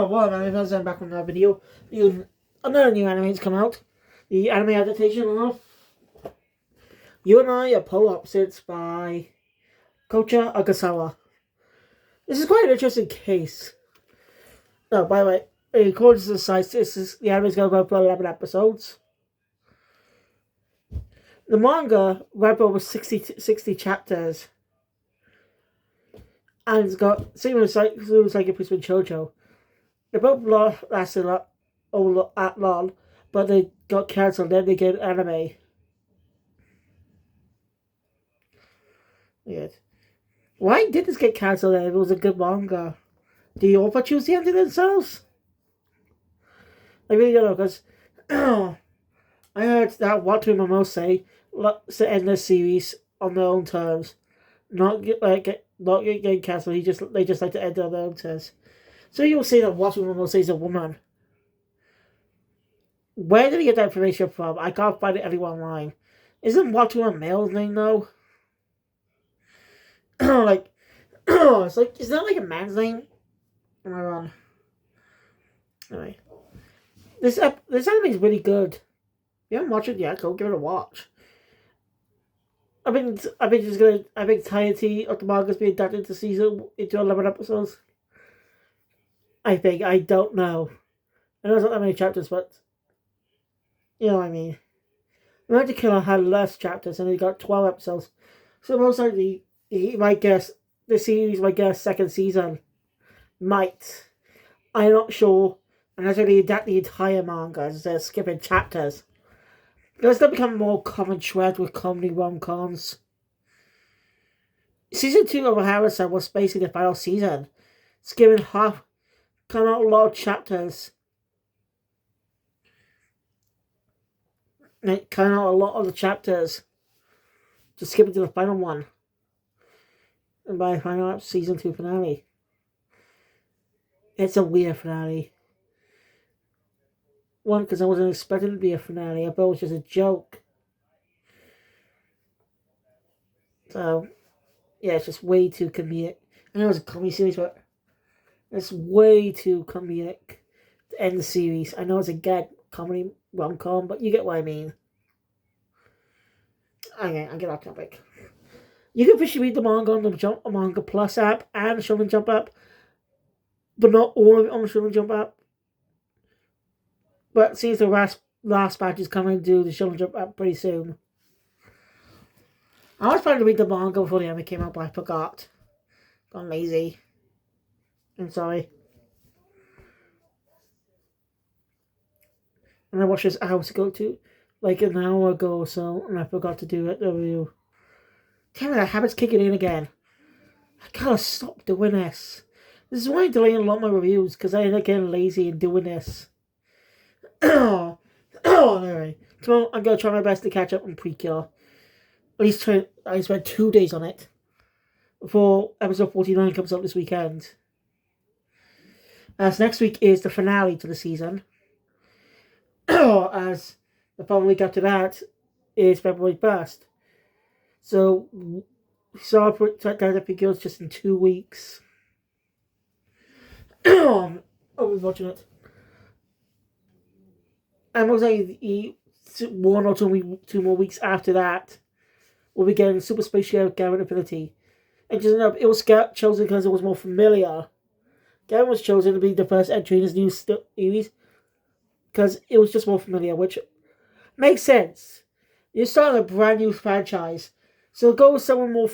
Well, anime fans, I'm back with another video. Another new anime has come out. The anime adaptation of You and I are Polar Opposites by Kocha Agasawa. This is quite an interesting case. Oh, by the way, according to the site, the anime is going to go for 11 episodes. The manga went over 60 chapters. And it's got similar like a Policeman Chojo. They both lasted a lot at long, but they got cancelled. Then they get anime. Yes. Why did this get cancelled then if it was a good manga? Do you all choose the ending themselves? I really don't know, because I heard that Wataru Momose to end this series on their own terms. Not getting cancelled, they just like to end it on their own terms. So you'll see that Wataru Momose is a woman. Where did he get that information from? I can't find it anywhere online. Isn't Wataru a male's name though? It's like, is that like a man's name? Am I wrong? Anyway, this anime is really good. If you haven't watched it yet, go give it a watch. I think the entirety of the manga's being adapted into 11 episodes. I think, I don't know. I know it's not that many chapters, but you know what I mean. Magic Killer had less chapters and he got 12 episodes. So most likely, he might guess the series might get a second season. Might. I'm not sure. Unless they adapt the entire manga instead of skipping chapters. Because they'll become more common thread with comedy rom-coms. Season 2 of Harrison was basically the final season. Skipping half, coming out a lot of chapters. And cutting out a lot of the chapters. Just skipping to the final one. And by finding out season 2 finale. It's a weird finale. One, because I wasn't expecting it to be a finale. I thought it was just a joke. So, yeah, it's just way too comedic. I know it's a comedy series, but it's way too comedic to end the series. I know it's a gag comedy rom-com, but you get what I mean. Okay, I get off topic. You can officially read the manga on the Manga Plus app and the Shonen Jump app, but not all of it on the Shonen Jump app. But since the last batch is coming to the Shonen Jump app pretty soon. I was planning to read the manga before the anime came out, but I forgot. Got lazy. I'm sorry. And I watched this hours ago too. Like an hour ago or so, and I forgot to do it, the review. Damn it, that habit's kicking in again. I gotta stop doing this. This is why I'm delaying a lot of my reviews, because I end up getting lazy and doing this. Anyway, tomorrow I'm gonna try my best to catch up on Precure. At least I spent 2 days on it before episode 49 comes up this weekend. As next week is the finale to the season. As the following week after that is February 1st. So that Precure just in 2 weeks. I'll be watching it. And most likely 1 or 2 more weeks after that, we'll be getting Super Space Share Garen Infinity. And just enough, it was chosen because it was more familiar. Garen was chosen to be the first entry in this new series because it was just more familiar, which makes sense. You're starting a brand new franchise, so go with someone more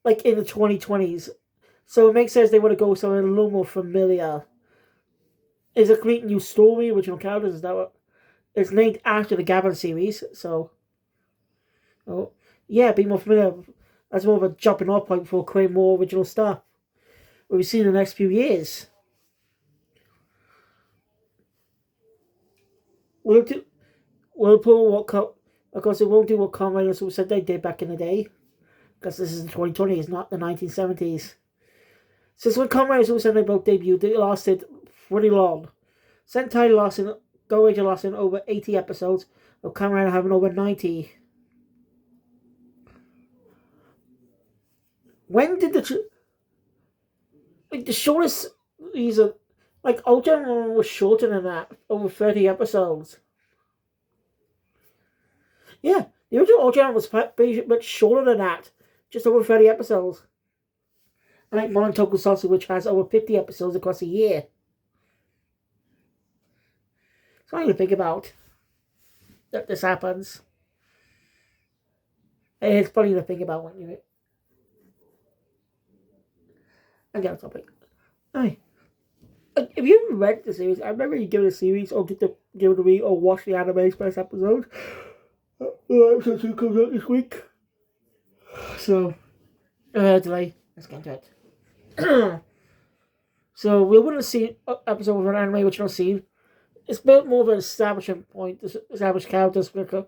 like in the 2020s. So it makes sense they want to go with someone a little more familiar. It's a complete new story, original characters. Is that what? It's named after the Gavin series, so yeah, be more familiar. That's more of a jumping off point for creating more original stuff. What we've seen in the next few years. We'll put of course it won't do what Kamen Rider Super Sentai did back in the day, because this is the 2020s, not the 1970s. Since when Kamen Rider Super Sentai both debuted, they lasted pretty long. Sentai Go Ranger lasted over 80 episodes, with Kamen Rider having over 90. When did the shortest season Like, Ultraman was shorter than that, over 30 episodes. Yeah, the original Ultraman was pretty much shorter than that, just over 30 episodes. Unlike Modern Tokusatsu, which has over 50 episodes across a year. It's funny to think about that this happens. It's funny to think about when you. I get a topic. Hey, if you haven't read the series, I've never really given a series or give it a read or watch the anime first episode. The episode 2 comes out this week. So, delay. Let's get into it. So, we're going to see an episode of an anime which you've not seen. It's a bit more of an establishment point, established characters. Focus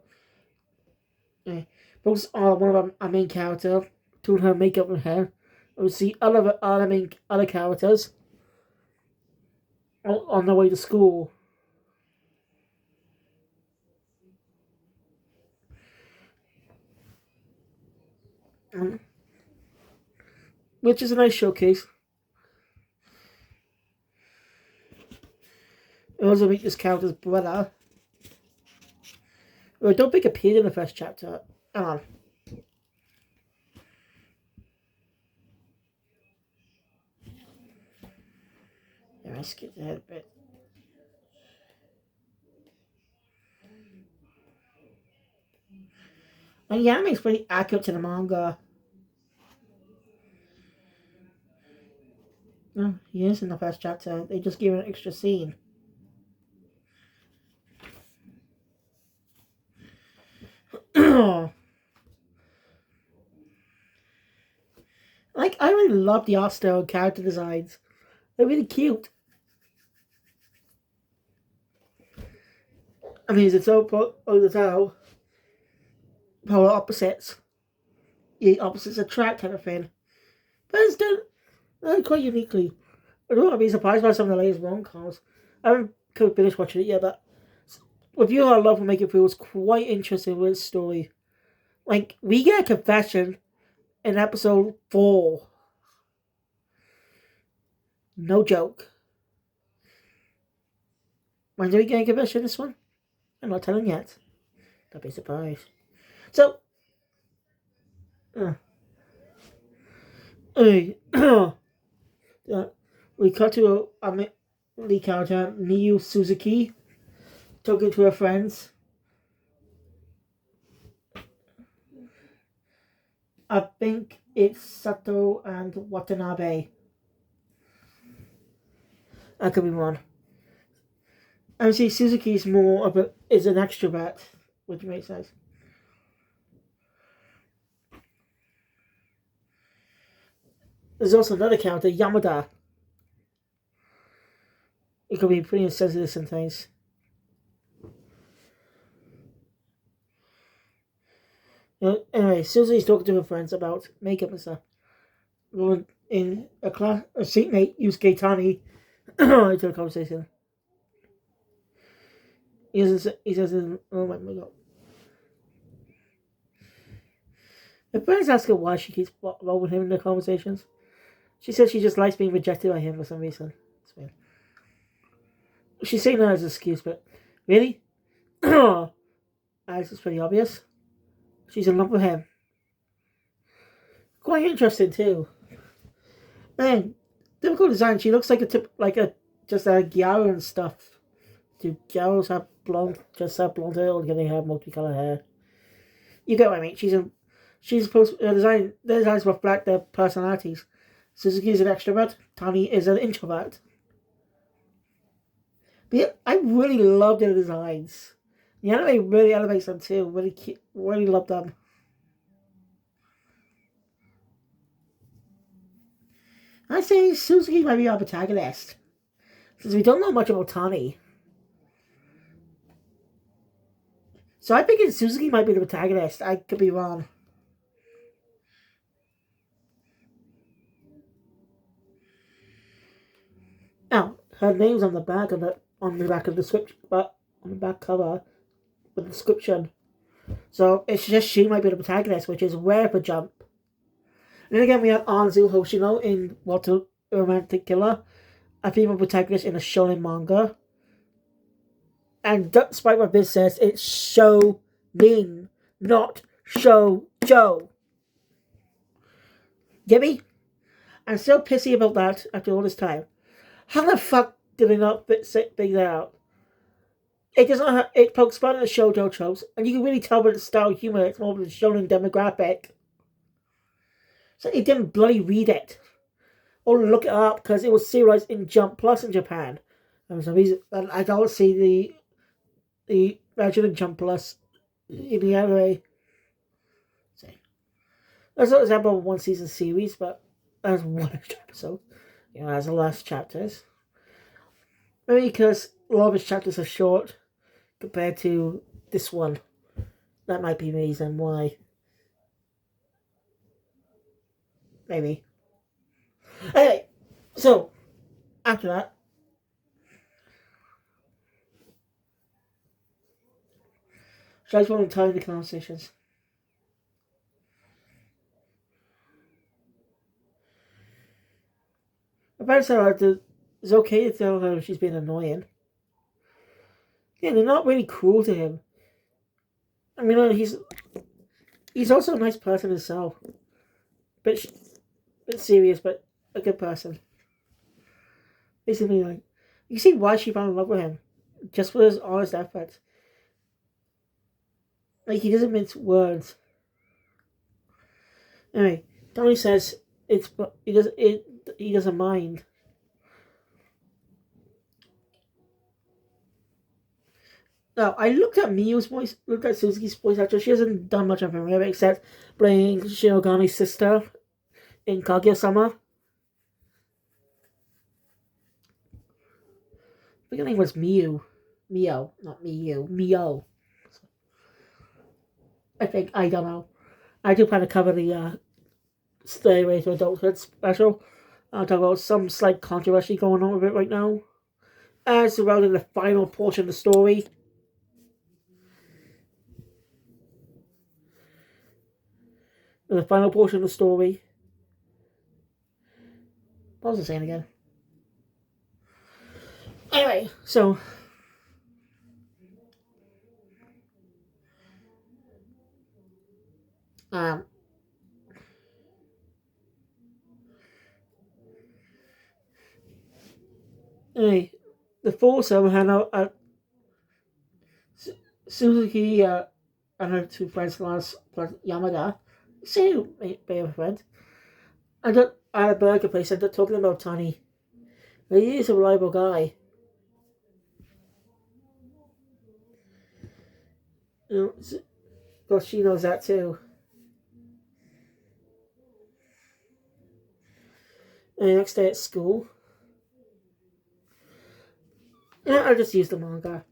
on one of our main characters, doing her makeup and hair. And we see other characters on their way to school. Which is a nice showcase. It also meet this character's brother. Who I don't think appeared in the first chapter. Hang on. Yeah, I skipped ahead a bit. And the anime is pretty accurate to the manga. No, he is in the first chapter. They just gave him an extra scene. Like, I really love the art style and character designs. They're really cute. I mean, it's so polar opposites. The opposites attract kind of thing. But it's done quite uniquely. I don't want to be surprised by some of the latest rom-coms. I haven't finished watching it yet, but with You Are Love Will Make It Feel was quite interesting with its story. Like, we get a confession in episode 4. No joke. When do we get a confession this one? I'm not telling yet. Don't be surprised. So, we cut to the character Miyu Suzuki talking to her friends. I think it's Sato and Watanabe. I could be wrong. And see, Suzuki is is an extrovert, which makes sense. There's also another character, Yamada. It could be pretty insensitive sometimes. Anyway, Susie's talking to her friends about makeup and stuff. In a seatmate used Gaetani into the conversation. He says, oh my god. The friends ask her why she keeps involved with him in the conversations. She says she just likes being rejected by him for some reason. It's weird. She's saying that as an excuse, but really? Alex is pretty obvious. She's in love with him. Quite interesting too. Man, typical design. She looks like just a Gyaro and stuff. Do Gyaros have blonde hair, or do they have multicolored hair? You get what I mean. She's supposed the designs reflect their personalities. Suzuki is an extrovert. Tani is an introvert. But yeah, I really love their designs. The anime really elevates them too. Really cute. Really love them. I say Suzuki might be our protagonist, since we don't know much about Tani. So I think Suzuki might be the protagonist. I could be wrong. Now, her name's on the back of the script, but on the back cover with the description. So it's just she might be the protagonist, which is rare for Jump. And then again, we have Anzu Hoshino in Walter Romantic Killer. a female protagonist in a shonen manga. And despite what this says, it's shonen, not shoujo. Get me? I'm still pissy about that after all this time. How the fuck did they not figure that out? It does not have, it pokes fun at the shoujo tropes, and you can really tell by the style of humor it's more of a shonen demographic. So he didn't bloody read it or look it up because it was serialized in Jump Plus in Japan. And for some reason, I don't see the version in Jump Plus in the anime. So, that's not an example of a one season series, but as one extra episode, as the last chapters. Maybe because a lot of his chapters are short compared to this one. That might be the reason why. Maybe. Anyway, so after that, should I just want to time the conversations? About Sarah, it's okay to tell her she's been annoying. Yeah, they're not really cruel to him. I mean, he's also a nice person himself. Bit serious, but a good person. Basically, like, you see why she fell in love with him. Just for his honest efforts. Like, he doesn't mince words. Anyway, Tony says he doesn't mind. Now, I looked at Miyu's voice, looked at Suzuki's voice actor. She hasn't done much of a remake except playing Shinogani's sister in Kaguya-sama. I think her name was Miyu. Mio, not Miyu. Mio. I think, I don't know. I do plan to cover the Stairway to Adulthood special. I'll talk about some slight controversy going on with it right now. As surrounding the final portion of the story. The final portion of the story. What was I saying again? Anyway, so anyway, the four of hang out at Suzuki and her two friends, Lance plus Yamada. See you, be a friend. And at a burger place, and they're talking about Tani. He is a reliable guy. Because she knows that too. And the next day at school, I just use the manga.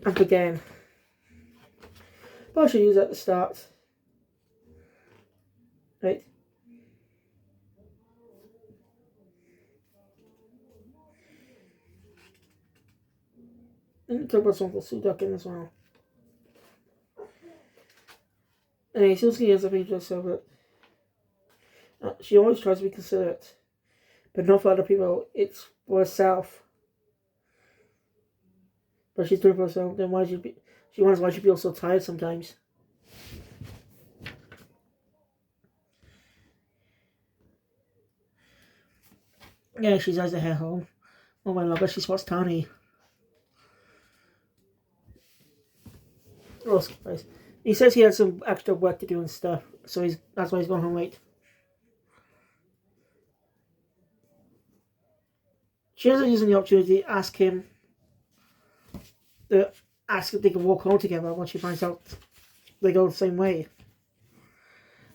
And again, but I should use it at the start. Right? And talk about something Sudakin as well. Anyway, Suzuki has a page herself, but she always tries to be considerate. But not for other people, it's for herself. But she's doing it for herself, then why should she wonders why she feels so tired sometimes. Yeah, she does the hair home. Oh my lord, she spots Tani. Oh, surprise. He says he had some extra work to do and stuff, so that's why he's going home late. She ends up using the opportunity to ask him if they can walk home together when she finds out they go the same way.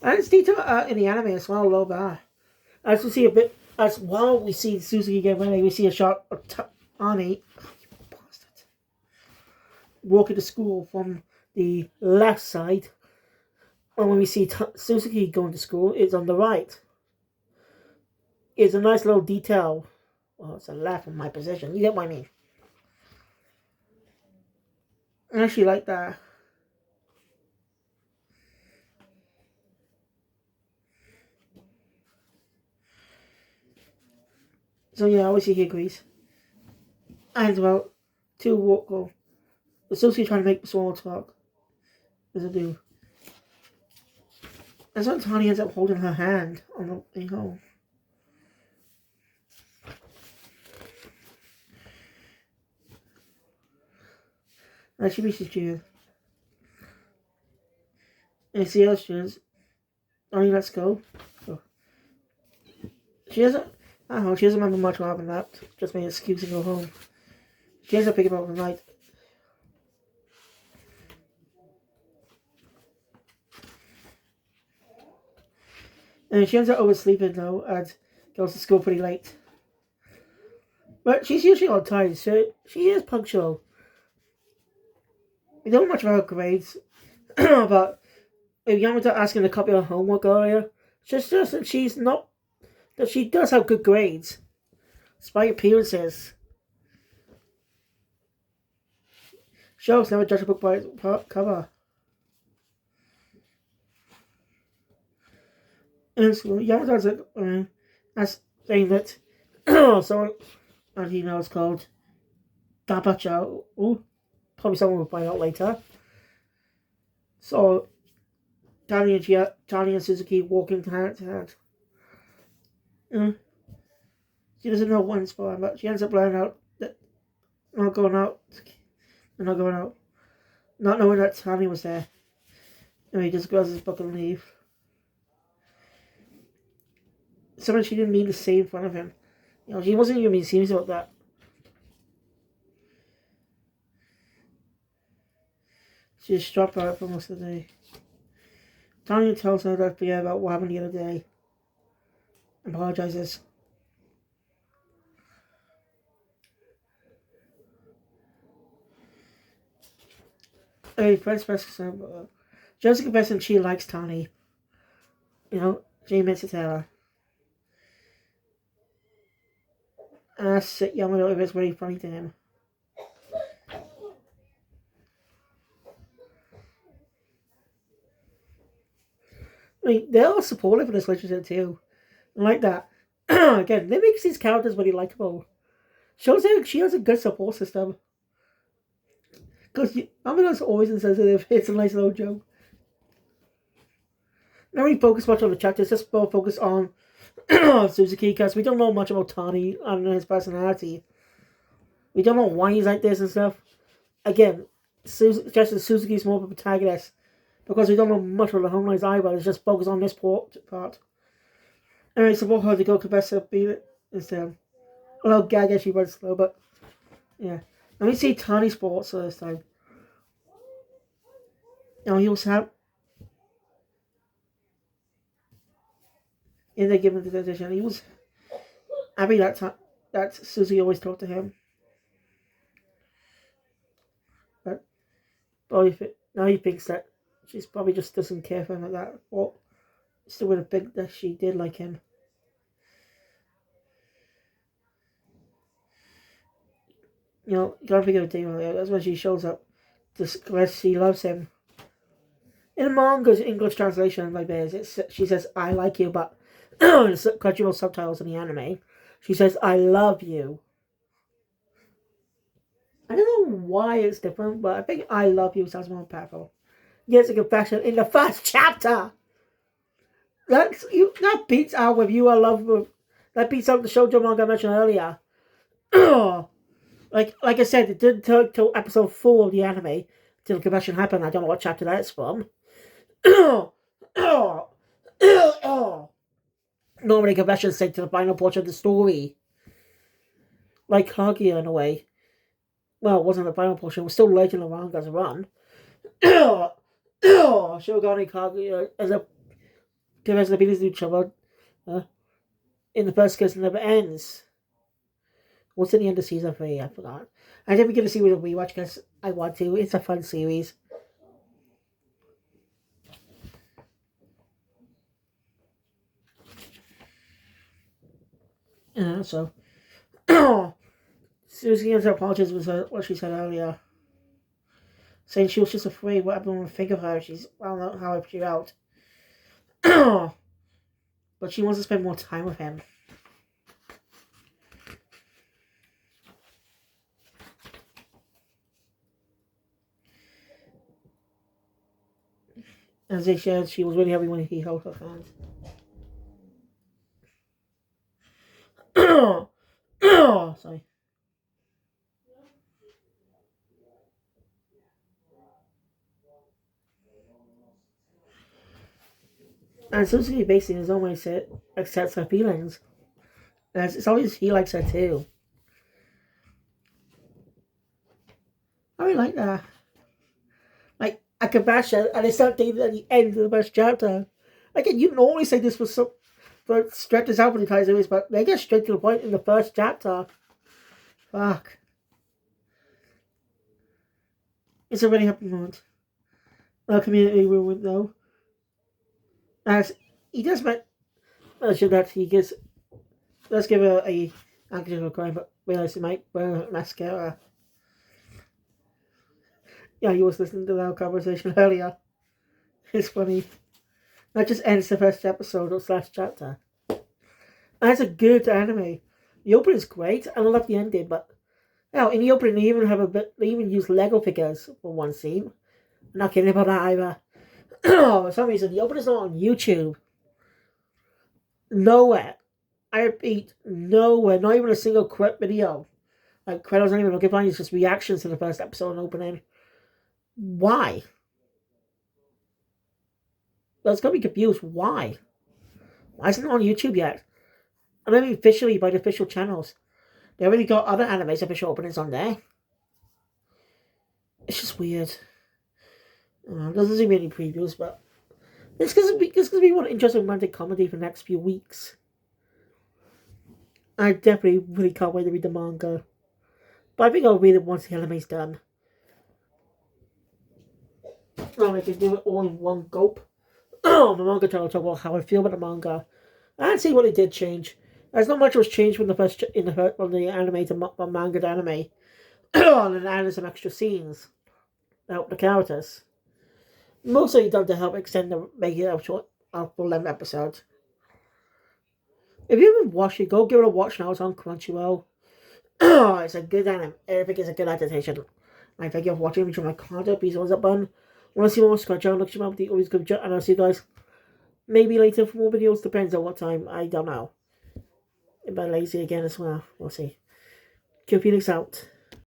And it's detailed in the anime as well, a little bit. As we see a bit, as while we see Suzuki get ready, we see a shot of Ani walking to school from the left side. And when we see Suzuki going to school, it's on the right. It's a nice little detail. Well, it's a left from my position. You get what I mean. I actually like that. So yeah, obviously he agrees. And about 2 walk goal. The Suzuki trying to make small talk. As a do. And so Tani ends up holding her hand on the way home. And she reaches June. And see how she is. Tani, let's go. So, she doesn't, I don't know, she doesn't remember much what happened that. Just made an excuse to go home. She ends up picking up the night. And she ends up oversleeping though and goes to school pretty late. But she's usually on time, so she is punctual. We don't know much about her grades, but if Yamato asking to copy her homework earlier, just that she's not, that she does have good grades, despite appearances. Shows never judge a book by its cover. And so Yamato's that's saying that someone, and he knows called Dabacho. Ooh, probably someone will find out later. So Tani and Suzuki walking hand to hand. She doesn't know what's for, but she ends up learning out that not going out, not knowing that Tani was there. And he just grabs his book and leave. Something she didn't mean to say in front of him. You know, she wasn't even being serious about that. She just dropped out for most of the day. Tanya tells her to forget about what happened the other day. Apologizes. Hey, Fred's best Jessica Besson, she likes Tani. You know, she admits it to her. Asks Yamato if it's really funny to him. I mean, they're all supportive of this relationship too. I like that. Again, that makes these characters really likable. Shows that she has a good support system. Because Yamato's always insensitive. It's a nice little joke. Not really focus much on the chapters, just more focus on Suzuki, because we don't know much about Tani and his personality. We don't know why he's like this and stuff. Again, just as Suzuki's more of a protagonist, because we don't know much about the home lives either. It's just focus on this part. Anyway, support her to go Cabessa beat it instead. Well, Gaga, she runs slow, but yeah. Let me see Tani Sports this time. You know, he was have. In the given the decision, he was happy that time that Susie always talked to him. But now he thinks that she's probably just doesn't care for him like that. Or still would have think that she did like him. You know, you gotta think of a day earlier. That's when she shows up to express she loves him. In the manga's English translation, like this, she says, I like you, but Crunchyroll subtitles in the anime, she says, I love you. I don't know why it's different, but I think I love you sounds more powerful. Yes, a confession in the first chapter. That beats out with you I love with, that beats out the shoujo manga I mentioned earlier. like I said, it didn't take till episode 4 of the anime till the confession happened. I don't know what chapter that's from. Normally confessions take to the final portion of the story. Like Kaguya in a way. Well, it wasn't the final portion, it was still Legend of Manga's run. Shogani Kaguya as a confession appears to each other in the first case it never ends. What's in the end of season 3? I forgot. I never get to see with a rewatch because I want to. It's a fun series. So Susie ends up apologizing with what she said earlier, saying she was just afraid what everyone would think of her. I don't know how I put you out. But she wants to spend more time with him. As they said, she was really happy when he held her hand. Sorry. And Suzuki basically is always accepts her feelings. As it's always he likes her too. I really like that. Like Akabasha, and it's not dated at the end of the first chapter. Again, you can always say this for stretch this out for the entire series, but they get straight to the point in the first chapter. Fuck. It's a really happy moment. Our community movement, though. As he does mention that he gives. Let's give her a active of crime, but realize he might wear mascara. Yeah, you was listening to our conversation earlier. It's funny. That just ends the first episode or / chapter. And it's a good anime. The opening is great, and I love the ending, but in the opening they even use Lego figures for one scene. I'm not kidding about that either. For some reason, the opening is not on YouTube. Nowhere. I repeat, nowhere. Not even a single credit video. Like, credits not even looking fine. It's just reactions to the first episode and opening. Why? That's got me confused. Why? Why isn't it on YouTube yet? I mean, officially by the official channels. They already got other anime's official openings on there. It's just weird. Doesn't seem any previews, but it's because we want interesting romantic comedy for the next few weeks. I definitely really can't wait to read the manga. But I think I'll read it once the anime's done. I can do it all in one gulp. The manga channel talk about how I feel about the manga. And see what it did change. There's not much was changed from from the anime to manga to anime. And then added some extra scenes to help the characters. Mostly done to help make it a full 11 episodes. If you haven't watched it, go give it a watch now. It's on Crunchyroll. It's a good anime. I think it's a good adaptation. I thank you for watching. Enjoy my content. Please thumbs up button. Want to see more Scott look him up. The always good job. And I'll see you guys maybe later for more videos. Depends on what time. I don't know. If I'm lazy again as well. We'll see. Q Phoenix out.